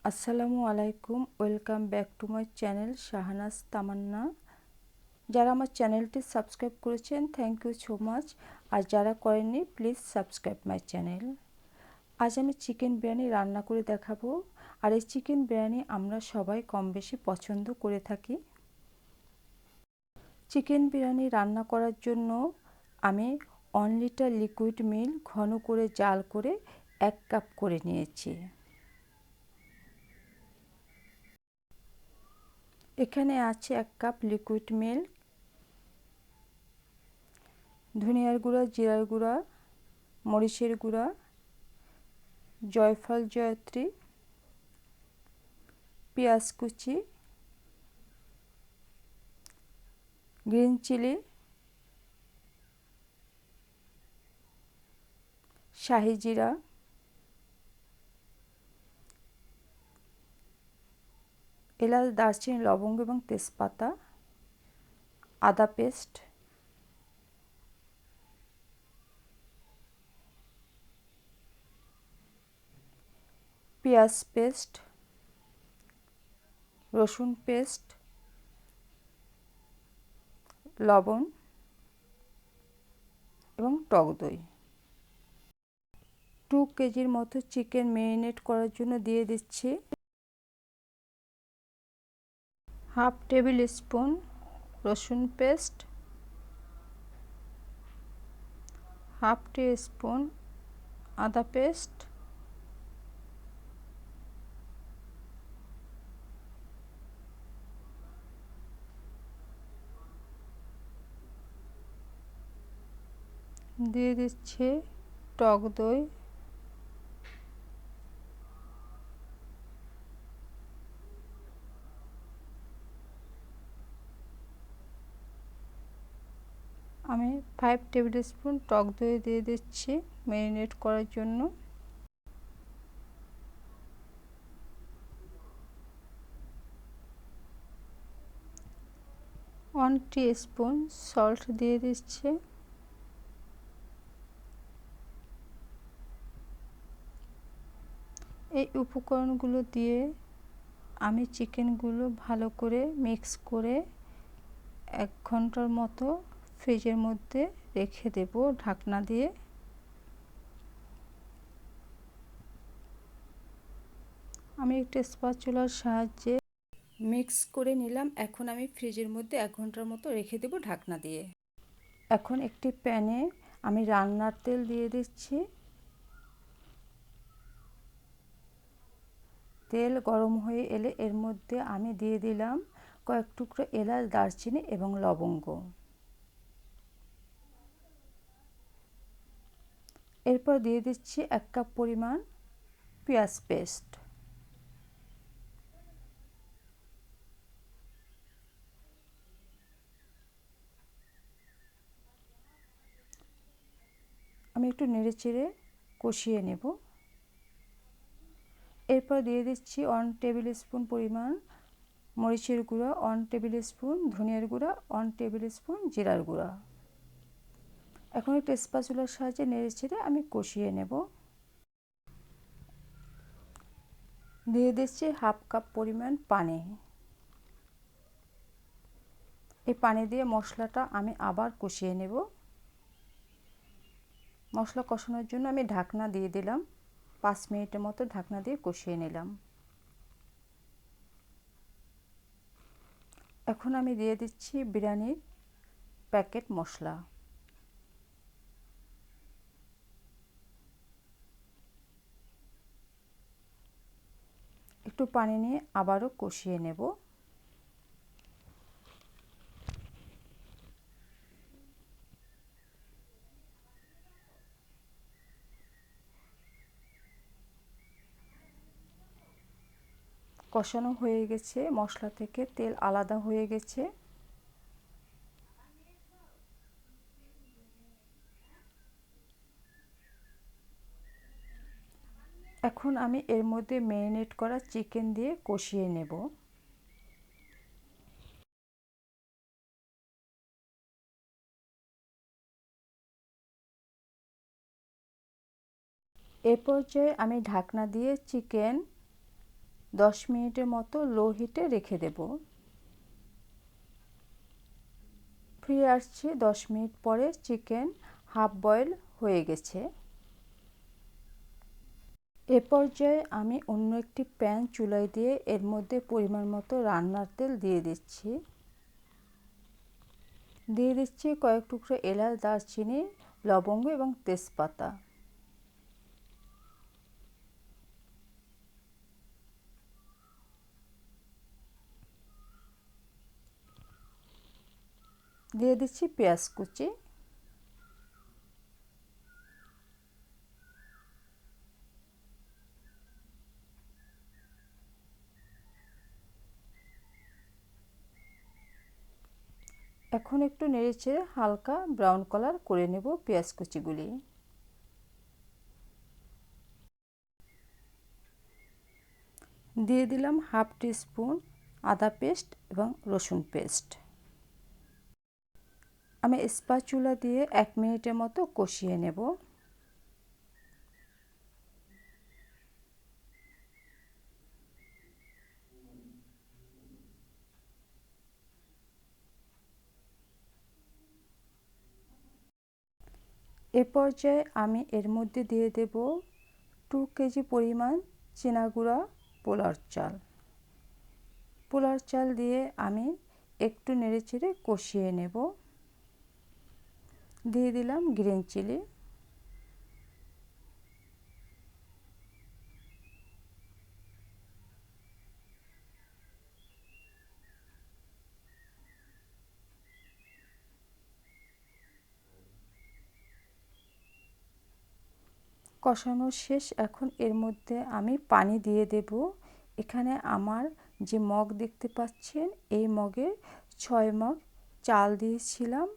আসসালামু আলাইকুম, welcome back to my channel Shahnaz Tamanna. যারা আমার চ্যানেলটি সাবস্ক্রাইব করেছেন থ্যাংক ইউ সো মাচ, আর যারা করেননি প্লিজ সাবস্ক্রাইব মাই চ্যানেল। আজ আমি চিকেন বিরিয়ানি রান্না করে দেখাবো। আর এই চিকেন বিরিয়ানি আমরা সবাই কম বেশি পছন্দ করে থাকি। চিকেন বিরিয়ানি রান্না করার জন্য আমি 1 লিটার লিকুইড মিল্ক ঘন করে জাল করে 1 কাপ করে নিয়েছি। এখানে আছে 1 কাপ লিকুইড মিল্ক, ধনিয়ার গুঁড়া, জিরার গুঁড়া, মরিচের গুঁড়া, জয়ফল জয়ত্রী, পেঁয়াজ কুচি, গ্রিন চিলি, শাহি জিরা, এলাচ, দারচিনি, লবঙ্গ এবং তেজপাতা, আদা পেস্ট, পেঁয়াজ পেস্ট, রসুন পেস্ট, লবণ এবং টক দই। 2 কেজির মতো চিকেন ম্যারিনেট করার জন্য দিয়ে দিচ্ছি হাফ টেবিল স্পুন রসুন পেস্ট, হাফ টি স্পুন আদা পেস্ট, দিয়ে দিচ্ছি টক দই, আমি 5 টেবিল স্পুন টক দই দিয়ে দিচ্ছি ম্যারিনেট করার জন্য। ওয়ান টিস্পুন সল্ট দিয়ে দিচ্ছি। এই উপকরণগুলো দিয়ে আমি চিকেনগুলো ভালো করে মিক্স করে 1 ঘন্টার মতো ফ্রিজের মধ্যে রেখে দেব ঢাকনা দিয়ে। আমি একটা স্প্যাচুলার সাহায্যে মিক্স করে নিলাম। এখন আমি ফ্রিজের মধ্যে 1 ঘন্টার মতো রেখে দেব ঢাকনা দিয়ে। এখন একটি প্যানে আমি রান্নার তেল দিয়ে দিচ্ছি। তেল গরম হয়ে এলে এর মধ্যে আমি দিয়ে দিলাম কয়েক টুকরো এলাচ, দারচিনি এবং লবঙ্গ। এরপর দিয়ে দিচ্ছি 1 কাপ পরিমাণ পেঁয়াজ পেস্ট। আমি একটু নেড়েচেড়ে কষিয়ে নেব। এরপর দিয়ে দিচ্ছি 1 টেবিল স্পুন পরিমাণ মরিচের গুঁড়া, 1 টেবিল স্পুন ধনিয়ার গুঁড়া, 1 টেবিল স্পুন জিরার গুঁড়া। এখন একটু স্প্যাচুলার সাহায্যে নেড়েচেড়ে আমি কষিয়ে নেব। দিয়ে দিচ্ছি হাফ কাপ পরিমাণ পানি। এই পানি দিয়ে মশলাটা আমি আবার কষিয়ে নেব। মশলা কষানোর জন্য আমি ঢাকনা দিয়ে দিলাম। 5 মিনিটের মতো ঢাকনা দিয়ে কষিয়ে নিলাম। এখন আমি দিয়ে দিচ্ছি বিরিয়ানির প্যাকেট মশলা। একটু পানি নিয়ে আবারও কষিয়ে নেব। কষানো হয়ে গেছে, মশলা থেকে তেল আলাদা হয়ে গেছে। এখন আমি এর মধ্যে ম্যারিনেট করা চিকেন দিয়ে কষিয়ে নেব। এ পর্যায়ে আমি ঢাকনা দিয়ে চিকেন 10 মিনিটের মতো লো হিটে রেখে দেব। ফিরে আসছি 10 মিনিট পরে। চিকেন হাফ বয়েল হয়ে গেছে। এ পর্যায়ে আমি অন্য একটি প্যান চুলায় দিয়ে এর মধ্যে পরিমাণ মতো রান্নার তেল দিয়ে দিচ্ছি। দিয়ে দিচ্ছি কয়েক টুকরো এলাচ, দারচিনি, লবঙ্গ এবং তেজপাতা। দিয়ে দিচ্ছি পেঁয়াজ কুচি। এখন একটু নেড়েচেড়ে হালকা ব্রাউন কালার করে নেব পেঁয়াজ কুচিগুলি। দিয়ে দিলাম হাফ টিস্পুন আদা পেস্ট এবং রসুন পেস্ট। আমি স্প্যাচুলা দিয়ে 1 মিনিটের মতো কষিয়ে নেব। এ পর্যায়ে আমি এর মধ্যে দিয়ে দেব 2 কেজি পরিমাণ চেনা গুঁড়া পোলার চাল। পোলার চাল দিয়ে আমি একটু নেড়েচেড়ে কষিয়ে নেব। দিয়ে দিলাম গ্রিন চিলি। কষানো শেষ। এখন এর মধ্যে আমি পানি দিয়ে দেব। এখানে আমার যে মগ দেখতে পাচ্ছেন, এই মগে 6 মগ চাল দিয়েছিলাম।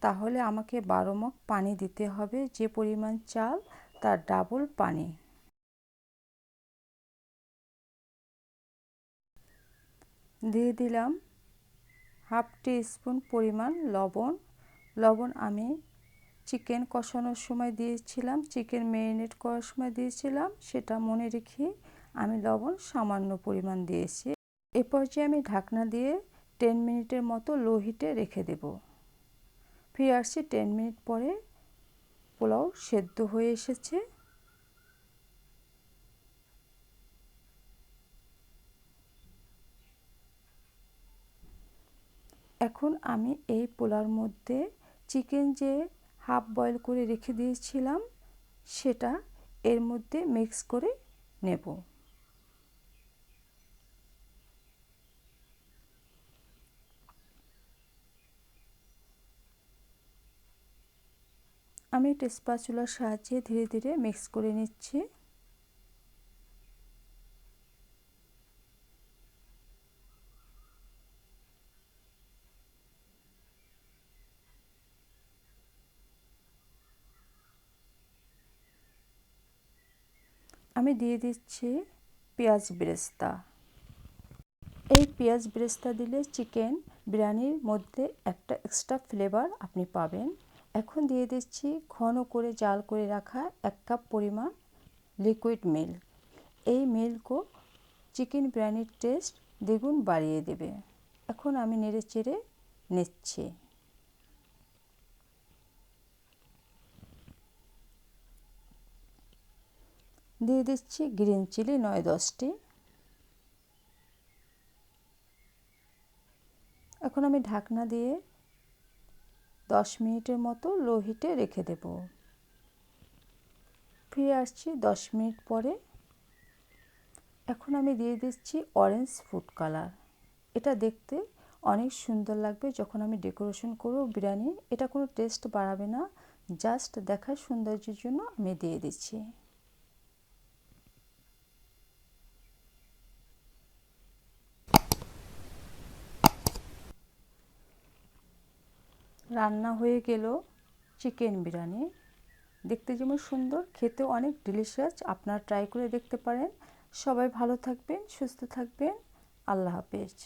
তাহলে আমাকে 12 মগ পানি দিতে হবে। যে পরিমাণ চাল তার ডাবল পানি। দিয়ে দিলাম হাফ টি স্পুন পরিমাণ লবণ। লবণ আমি চিকেন কষানোর সময় দিয়েছিলাম, চিকেন ম্যারিনেট করার সময় দিয়েছিলাম, সেটা মনে রেখে আমি লবণ সামান্য পরিমাণ দিয়েছি। এ পর্যায়ে আমি ঢাকনা দিয়ে 10 মিনিটের মতো লো হিটে রেখে দেব। ফিরে আসছি 10 মিনিট পরে। পোলাও সেদ্ধ হয়ে এসেছে। এখন আমি এই পোলাওর মধ্যে চিকেন যে হাফ বয়েল করে রেখে দিয়েছিলাম সেটা এর মধ্যে মিক্স করে নেব। আমি একটা স্প্যাচুলার সাহায্যে ধীরে ধীরে মিক্স করে নিচ্ছি। আমি দিয়ে দিচ্ছি পেঁয়াজ বেরেস্তা। এই পেঁয়াজ বেরেস্তা দিলে চিকেন বিরিয়ানির মধ্যে একটা এক্সট্রা ফ্লেভার আপনি পাবেন। এখন দিয়ে দিচ্ছি ঘন করে জাল করে রাখা 1 কাপ পরিমাণ লিকুইড মিল্ক। এই মিল্কও চিকেন বিরিয়ানির টেস্ট দ্বিগুণ বাড়িয়ে দেবে। এখন আমি নেড়েচেড়ে নিচ্ছি। দিয়ে দিচ্ছি গ্রিন চিলি 9-10টি। এখন আমি ঢাকনা দিয়ে 10 মিনিটের মতো লো হিটে রেখে দেব। ফিরে আসছি 10 মিনিট পরে। এখন আমি দিয়ে দিচ্ছি অরেঞ্জ ফুড কালার। এটা দেখতে অনেক সুন্দর লাগবে যখন আমি ডেকোরেশন করব বিরিয়ানি। এটা কোনো টেস্ট বাড়াবে না, জাস্ট দেখার সৌন্দর্যের জন্য আমি দিয়ে দিচ্ছি। রান্না হয়ে গেল চিকেন বিরিয়ানি। দেখতে যেমন সুন্দর, খেতেও অনেক ডিলিশিয়াস। আপনারা ট্রাই করে দেখতে পারেন। সবাই ভালো থাকবেন, সুস্থ থাকবেন। আল্লাহ হাফেজ।